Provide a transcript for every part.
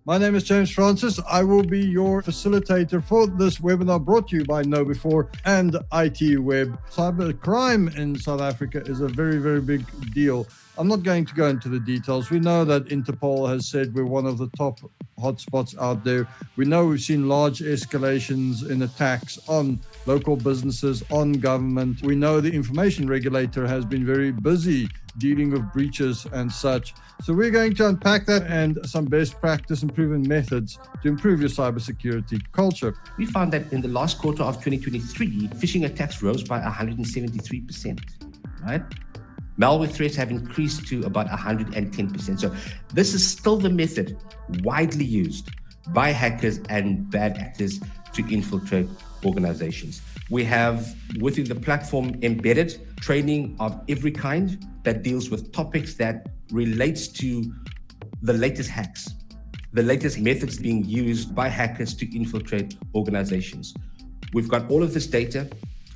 My name is James Francis. I will be your facilitator for this webinar brought to you by KnowBe4 and ITWeb. Cybercrime in South Africa is a very, very big deal. I'm not going to go into the details. We know that Interpol has said we're one of the top hotspots out there. We know we've seen large escalations in attacks on local businesses, on government. We know the information regulator has been very busy dealing with breaches and such. So we're going to unpack that and some best practice and proven methods to improve your cybersecurity culture. We found that in the last quarter of 2023, phishing attacks rose by 173%, right? Malware threats have increased to about 110%. So this is still the method widely used by hackers and bad actors to infiltrate organizations. We have within the platform embedded training of every kind that deals with topics that relates to the latest hacks, the latest methods being used by hackers to infiltrate organizations. We've got all of this data.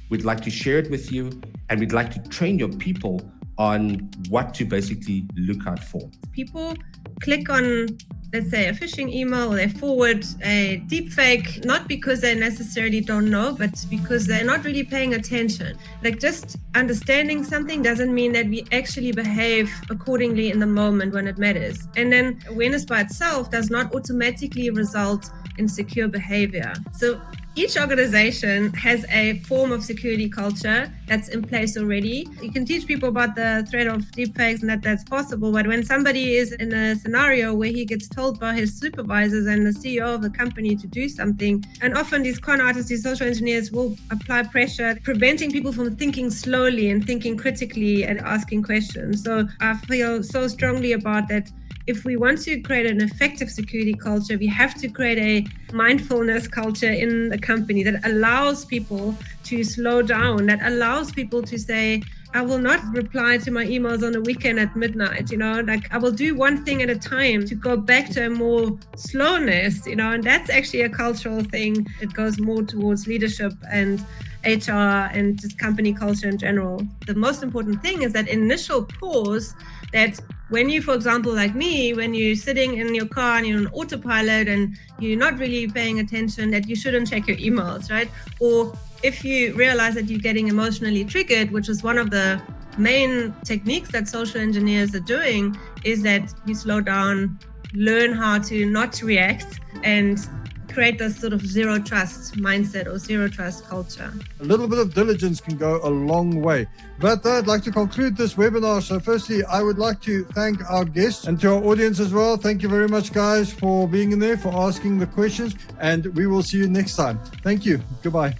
We'd like to share it with you, and we'd like to train your people on what to basically look out for. People click on, let's say, a phishing email, or they forward a deepfake, not because they necessarily don't know, but because they're not really paying attention. Like, just understanding something doesn't mean that we actually behave accordingly in the moment when it matters. And then awareness by itself does not automatically result in secure behavior. So each organization has a form of security culture that's in place already. You can teach people about the threat of deepfakes and that's possible, but when somebody is in a scenario where he gets told by his supervisors and the CEO of the company to do something, and often these con artists, these social engineers will apply pressure, preventing people from thinking slowly and thinking critically and asking questions. So I feel so strongly about that. If we want to create an effective security culture, we have to create a mindfulness culture in the company that allows people to slow down, that allows people to say, I will not reply to my emails on the weekend at midnight, like I will do one thing at a time to go back to a more slowness, and that's actually a cultural thing. It goes more towards leadership and HR and just company culture in general. The most important thing is that initial pause, that when you, for example, like me, when you're sitting in your car and you're on autopilot and you're not really paying attention, that you shouldn't check your emails, right? Or if you realize that you're getting emotionally triggered, which is one of the main techniques that social engineers are doing, is that you slow down, learn how to not react, and create this sort of zero trust mindset or zero trust culture. A little bit of diligence can go a long way. But I'd like to conclude this webinar. So firstly, I would like to thank our guests and to our audience as well. Thank you very much, guys, for being in there, for asking the questions, and we will see you next time. Thank you. Goodbye.